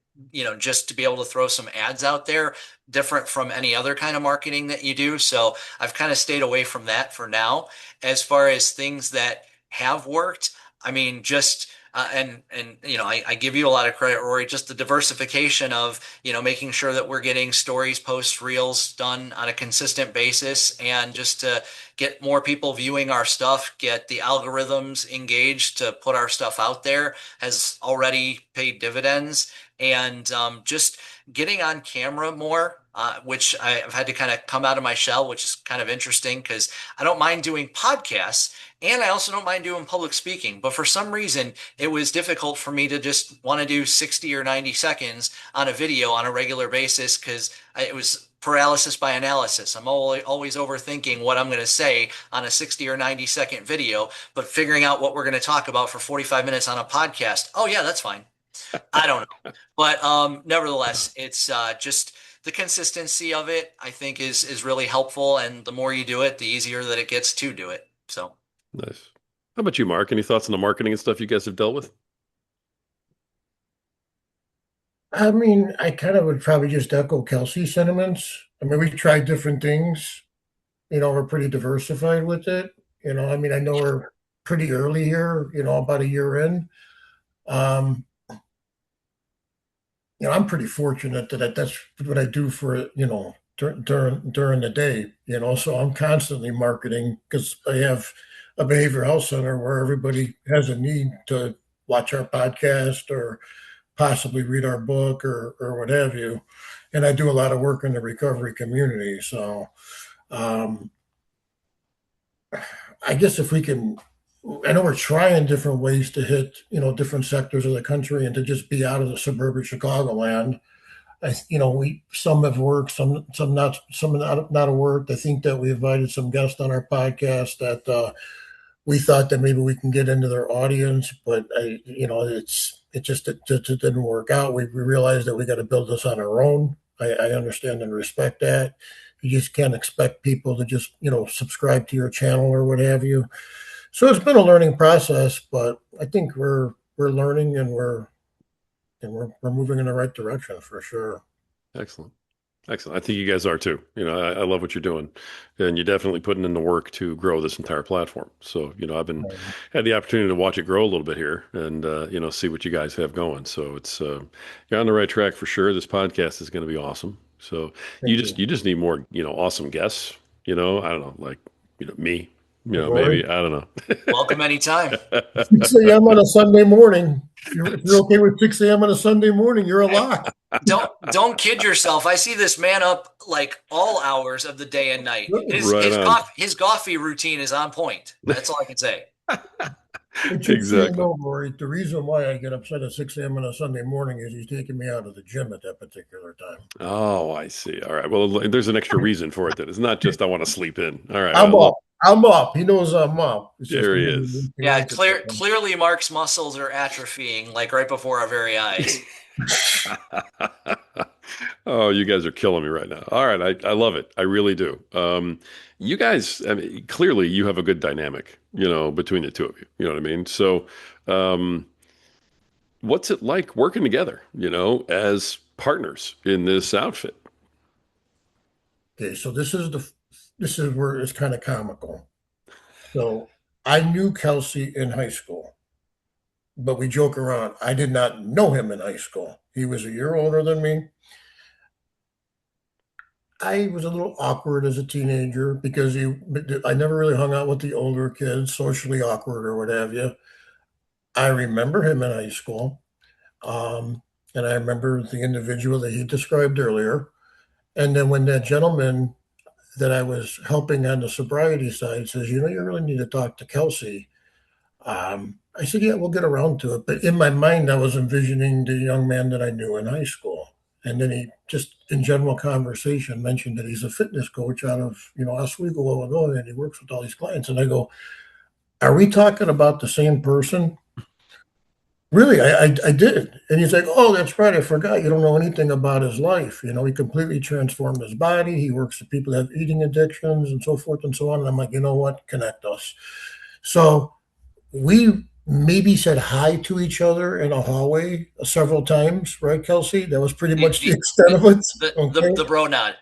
just to be able to throw some ads out there, different from any other kind of marketing that you do. So I've kind of stayed away from that for now. As far as things that have worked, I mean, just and I give you a lot of credit, Rory. Just the diversification of making sure that we're getting stories, posts, reels done on a consistent basis, and just to get more people viewing our stuff, get the algorithms engaged to put our stuff out there has already paid dividends. And just getting on camera more, which I've had to kind of come out of my shell, which is kind of interesting because I don't mind doing podcasts. And I also don't mind doing public speaking, but for some reason, it was difficult for me to just want to do 60 or 90 seconds on a video on a regular basis because it was paralysis by analysis. I'm always overthinking what I'm going to say on a 60 or 90-second video, but figuring out what we're going to talk about for 45 minutes on a podcast. Oh yeah, that's fine. I don't know. But nevertheless, it's just the consistency of it, I think is really helpful. And the more you do it, the easier that it gets to do it. So Nice. How about you, Mark? Any thoughts on the marketing and stuff you guys have dealt with? I mean, I kind of would probably just echo Kelsey's sentiments. I mean, we tried different things. We're pretty diversified with it. I mean, I know we're pretty early here, about a year in. Um, I'm pretty fortunate that that's what I do for, during the day, so I'm constantly marketing because I have a behavioral health center where everybody has a need to watch our podcast or possibly read our book or what have you. And I do a lot of work in the recovery community. So um, I guess if we can, I know we're trying different ways to hit, different sectors of the country and to just be out of the suburban Chicagoland. We some have worked, some not have worked. I think that we invited some guests on our podcast that we thought that maybe we can get into their audience, but it just didn't work out. We realized that we got to build this on our own. I understand and respect that. You just can't expect people to just subscribe to your channel or what have you. So it's been a learning process, but I think we're learning and we're moving in the right direction for sure. Excellent. Excellent. I think you guys are too. I love what you're doing, and you're definitely putting in the work to grow this entire platform. So, I've been had the opportunity to watch it grow a little bit here, and see what you guys have going. So it's you're on the right track for sure. This podcast is going to be awesome. So you Thank just you. you just need more, awesome guests. I don't know, like me. Rory. Maybe I don't welcome anytime. know. 6 a.m. on a Sunday morning. If you're okay with 6 a.m. on a Sunday morning, you're a Hey, lock. don't kid yourself. I see this man up like all hours of the day and night. His Right his on. coffee his coffee routine is on point. That's all I can say. But just so you Exactly. know, Rory, the reason why I get upset at 6 a.m. on a Sunday morning is he's taking me out of the gym at that particular time. Oh, I see. All right. Well, there's an extra reason for it then. It's not just I want to sleep in. All right. I'm Well, up. look, I'm up. He knows I'm up. It's just there the he morning is. Yeah, routine. clearly Mark's muscles are atrophying like right before our very eyes. Oh, you guys are killing me right now. All right, I love it. I really do. You guys, I mean, clearly you have a good dynamic, between the two of you. You know what I mean? So, um, what's it like working together, as partners in this outfit? Okay, so this is where it's kind of comical. So I knew Kelsey in high school, but we joke around. I did not know him in high school. He was a year older than me. I was a little awkward as a teenager because I never really hung out with the older kids, socially awkward or what have you. I remember him in high school, um, and I remember the individual that he described earlier. And then when that gentleman that I was helping on the sobriety side says, you really need to talk to Kelsey. I said, yeah, we'll get around to it. But in my mind, I was envisioning the young man that I knew in high school. And then he just, in general conversation, mentioned that he's a fitness coach out of, Oswego, Illinois, and he works with all these clients. And I go, are we talking about the same person? Really, I did. And he's like, oh, that's right. I forgot. You don't know anything about his life. He completely transformed his body. He works with people that have eating addictions and so forth and so on. And I'm like, you know what? Connect us. So we maybe said hi to each other in a hallway several times, right, Kelsey? That was pretty The much the the extent of it. Okay. the bro nod.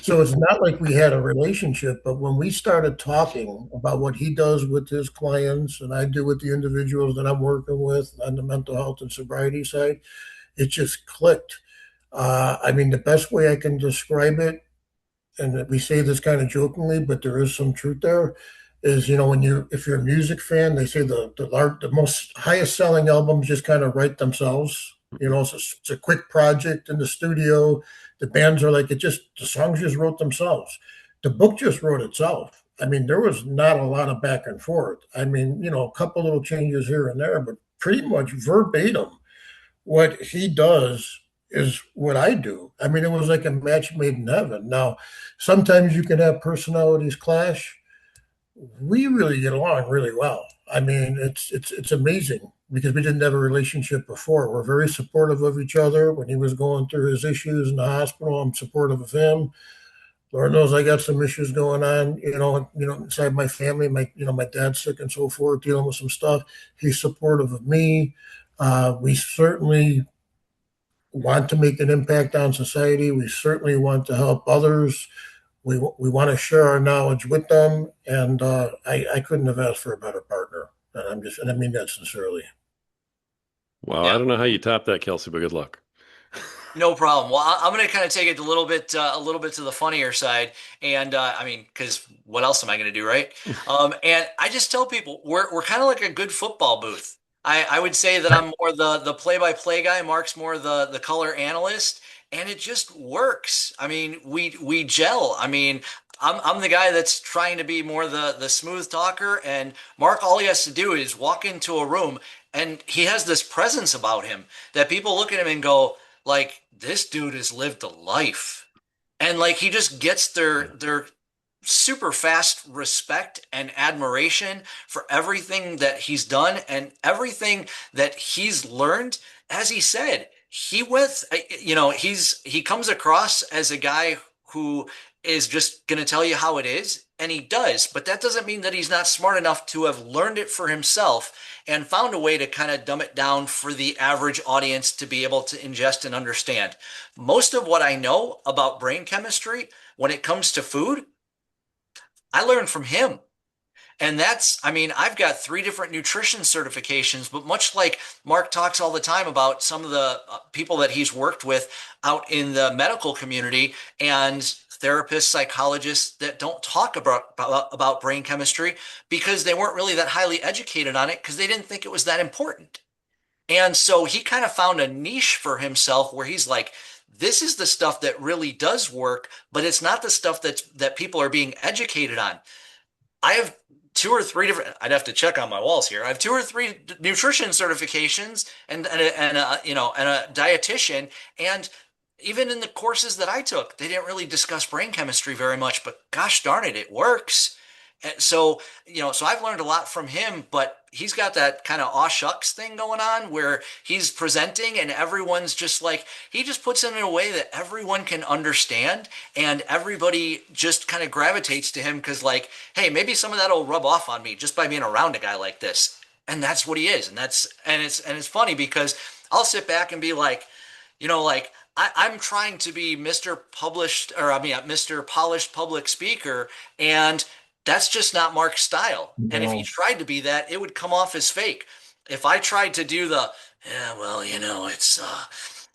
So it's not like we had a relationship, but when we started talking about what he does with his clients and I do with the individuals that I'm working with on the mental health and sobriety side, it just clicked. I mean, the best way I can describe it, and we say this kind of jokingly, but there is some truth there, is when if you're a music fan, they say the most highest selling albums just kind of write themselves. It's a quick project in the studio. The bands are like the songs just wrote themselves. The book just wrote itself. I mean, there was not a lot of back and forth. I mean, a couple little changes here and there, but pretty much verbatim what he does is what I do. I mean, it was like a match made in heaven. Now, sometimes you can have personalities clash. We really get along really well. I mean, it's amazing because we didn't have a relationship before. We're very supportive of each other. When he was going through his issues in the hospital, I'm supportive of him. Lord knows I got some issues going on, inside my family. My dad's sick and so forth, dealing with some stuff. He's supportive of me. We certainly want to make an impact on society. We certainly want to help others. We want to share our knowledge with them, and I couldn't have asked for a better partner. And I mean that sincerely. Wow, I Yeah. don't know how you top that, Kelsey, but good luck. No problem. Well, I'm going to kind of take it a little bit to the funnier side, and I mean, because what else am I going to do, right? And I just tell people we're kind of like a good football booth. I would say that I'm more the play-by-play guy. Mark's more the color analyst, and it just works. I mean, we gel. I mean, I'm the guy that's trying to be more the smooth talker, and Mark, all he has to do is walk into a room, and he has this presence about him that people look at him and go, like, this dude has lived a life. And like he just gets their super fast respect and admiration for everything that he's done and everything that he's learned. As he said, he comes across as a guy who is just going to tell you how it is, and he does, but that doesn't mean that he's not smart enough to have learned it for himself and found a way to kind of dumb it down for the average audience to be able to ingest and understand. Most of what I know about brain chemistry when it comes to food, I learned from him. And I mean, I've got three different nutrition certifications, but much like Mark talks all the time about some of the people that he's worked with out in the medical community and therapists, psychologists that don't talk about brain chemistry because they weren't really that highly educated on it because they didn't think it was that important. And so he kind of found a niche for himself where he's like, this is the stuff that really does work, but it's not the stuff that people are being educated on. I have two or three different. I'd have to check on my walls here. I have two or three nutrition certifications and a dietitian. And even in the courses that I took, they didn't really discuss brain chemistry very much. But gosh darn it, it works. And so I've learned a lot from him. But he's got that kind of aw shucks thing going on where he's presenting and everyone's just like he just puts it in a way that everyone can understand and everybody just kind of gravitates to him because like, hey, maybe some of that'll rub off on me just by being around a guy like this. And that's what he is. And it's funny because I'll sit back and be like, like I'm trying to be Mr. Published, or I mean, Mr. Polished public speaker, and that's just not Mark's style. And if he No. tried to be that, it would come off as fake. If I tried to do the, yeah, well, it's,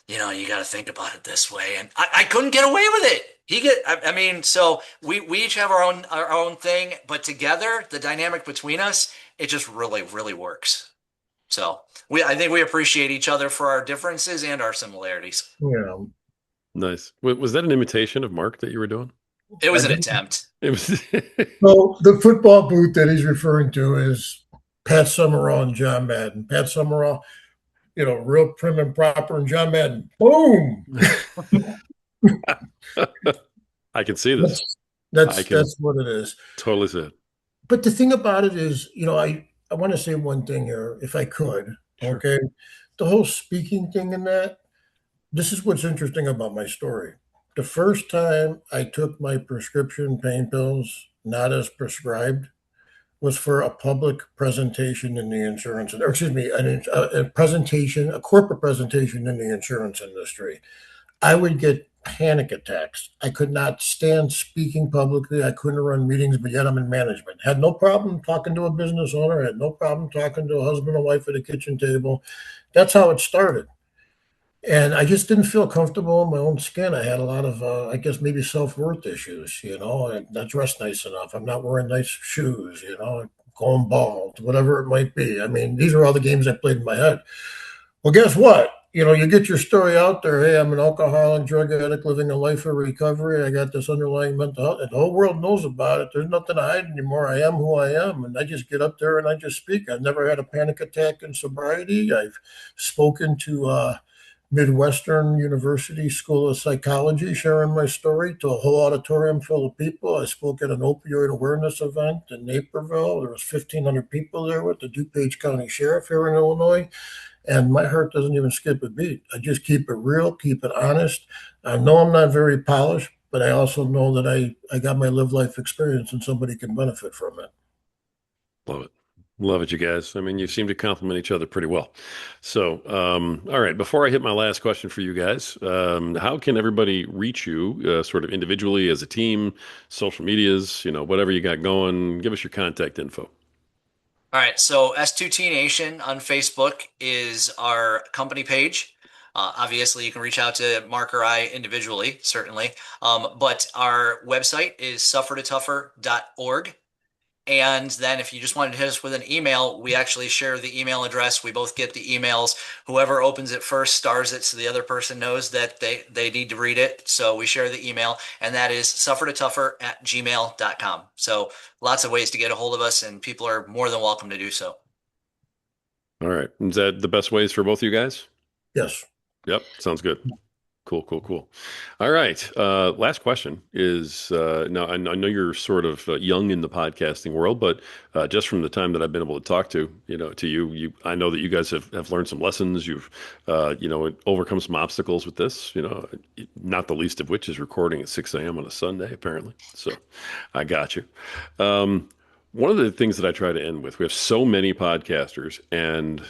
you got to think about it this way, and I couldn't get away with it. I mean, so we each have our own thing, but together, the dynamic between us, it just really, really works. So I think we appreciate each other for our differences and our similarities. Yeah. Nice. Was that an imitation of Mark that you were doing? It I was an think attempt. It was. so. The football boot that he's referring to is Pat Summerall and John Madden. Pat Summerall, real prim and proper, and John Madden, boom. I can see this. That's I that's can that's what it is. totally see it. But the thing about it is, I want to say one thing here, if I could. Sure. Okay, the whole speaking thing and that. This is what's interesting about my story. The first time I took my prescription pain pills, not as prescribed, was for a public presentation in the insurance, or excuse me, a presentation, a corporate presentation in the insurance industry. I would get panic attacks. I could not stand speaking publicly. I couldn't run meetings, but yet I'm in management. Had no problem talking to a business owner. Had no problem talking to a husband and wife at a kitchen table. That's how it started. And I just didn't feel comfortable in my own skin. I had a lot of, I guess, maybe self-worth issues. I'm not dressed nice enough. I'm not wearing nice shoes. Going bald, whatever it might be. I mean, these are all the games I played in my head. Well, guess what? You get your story out there. Hey, I'm an alcoholic, drug addict, living a life of recovery. I got this underlying mental health, and the whole world knows about it. There's nothing to hide anymore. I am who I am, and I just get up there and I just speak. I've never had a panic attack in sobriety. I've spoken to Midwestern University School of Psychology, sharing my story to a whole auditorium full of people. I spoke at an opioid awareness event in Naperville. There was 1,500 people there with the DuPage County Sheriff here in Illinois. And my heart doesn't even skip a beat. I just keep it real, keep it honest. I know I'm not very polished, but I also know that I got my live life experience and somebody can benefit from it. Love it. Love it, you guys. I mean, you seem to complement each other pretty well. So, all right, before I hit my last question for you guys, how can everybody reach you sort of individually as a team, social medias, whatever you got going? Give us your contact info. All right, so S2T Nation on Facebook is our company page. Obviously, you can reach out to Mark or I individually, certainly. But our website is suffertotougher.org. And then if you just wanted to hit us with an email, we actually share the email address. We both get the emails. Whoever opens it first stars it so the other person knows that they need to read it. So we share the email, and that is suffertotougher@gmail.com. So lots of ways to get a hold of us, and people are more than welcome to do so. All right. Is that the best ways for both of you guys? Yes. Yep. Sounds good. Cool, cool, cool. All right. Last question is now I know you're sort of young in the podcasting world, but just from the time that I've been able to talk to you, I know that you guys have learned some lessons. You've, overcome some obstacles with this, not the least of which is recording at 6 a.m. on a Sunday, apparently. So I got you. One of the things that I try to end with, we have so many podcasters and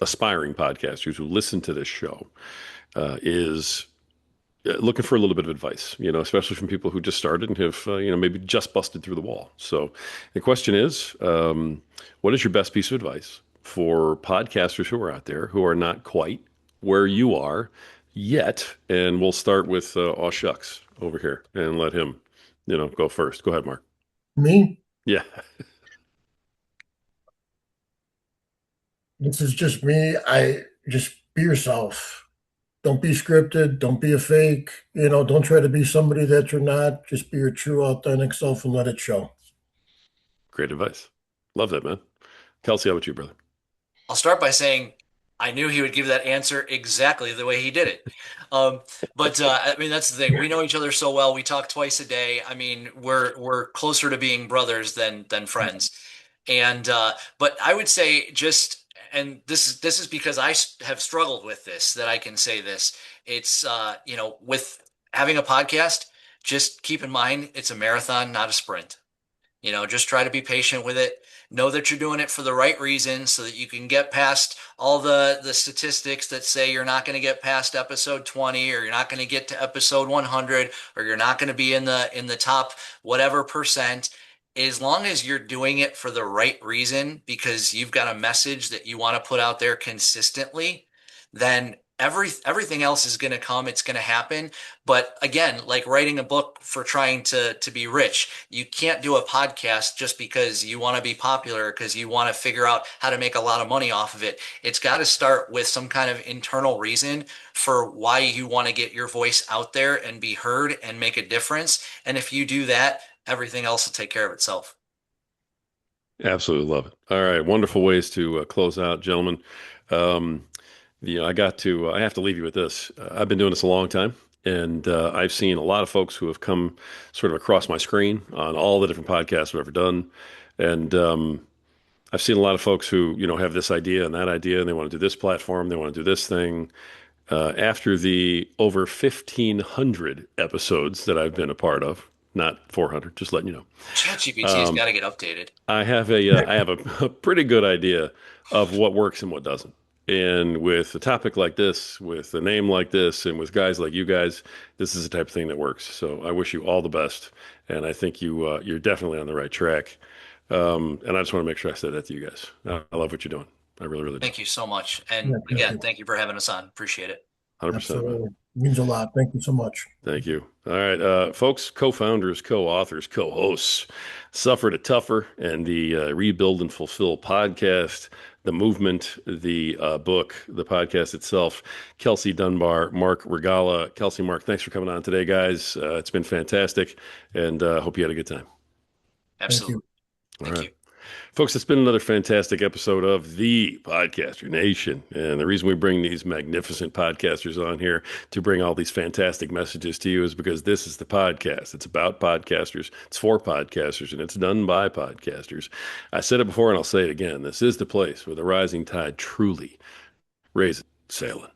aspiring podcasters who listen to this show is looking for a little bit of advice, especially from people who just started and have, maybe just busted through the wall. So the question is, what is your best piece of advice for podcasters who are out there who are not quite where you are yet? And we'll start with Aw Shucks over here and let him, go first. Go ahead, Mark. Me? Yeah. This is just me. I just be yourself. Don't be scripted. Don't be a fake. Don't try to be somebody that you're not. Just be your true, authentic self and let it show. Great advice. Love that, man. Kelsey, how about you, brother? I'll start by saying I knew he would give that answer exactly the way he did it. Um, but I mean, that's the thing. We know each other so well. We talk twice a day. I mean, we're closer to being brothers than friends. And but I would say just, and this is because have struggled with this, that I can say this. It's with having a podcast, just keep in mind it's a marathon, not a sprint. Just try to be patient with it. Know that you're doing it for the right reason so that you can get past all the statistics that say you're not going to get past episode 20, or you're not going to get to episode 100, or you're not going to be in the top whatever percent. As long as you're doing it for the right reason, because you've got a message that you want to put out there consistently, then everything else is going to come. It's going to happen. But again, like writing a book for trying to be rich, you can't do a podcast just because you want to be popular, because you want to figure out how to make a lot of money off of it. It's got to start with some kind of internal reason for why you want to get your voice out there and be heard and make a difference. And if you do that, everything else will take care of itself. Absolutely love it. All right, wonderful ways to close out, gentlemen. Um, I have to leave you with this. I've been doing this a long time, and I've seen a lot of folks who have come sort of across my screen on all the different podcasts I've ever done. And I've seen a lot of folks who, have this idea and that idea, and they want to do this platform, they want to do this thing. After the over 1,500 episodes that I've been a part of, not 400, just letting you know. ChatGPT's got to get updated. I have a pretty good idea of what works and what doesn't. And with a topic like this, with a name like this, and with guys like you guys, this is the type of thing that works. So I wish you all the best, and I think you're definitely on the right track. And I just want to make sure I said that to you guys. I love what you're doing. I really, really do. Thank you so much. And Yeah, thank again, you. thank you for having us on. Appreciate it. 100%, man. Absolutely. Means a lot. Thank you so much. Thank you. All right, folks, co-founders, co-authors, co-hosts, Suffer to Tougher, and the Rebuild and Fulfill podcast, the movement, the book, the podcast itself, Kelsey Dunbar, Mark Rogala. Kelsey, Mark, thanks for coming on today, guys. It's been fantastic, and hope you had a good time. Thank Absolutely. you. All Thank right. you. Folks, it's been another fantastic episode of the Podcaster Nation. And the reason we bring these magnificent podcasters on here to bring all these fantastic messages to you is because this is the podcast. It's about podcasters, it's for podcasters, and it's done by podcasters. I said it before and I'll say it again. This is the place where the rising tide truly raises sailing.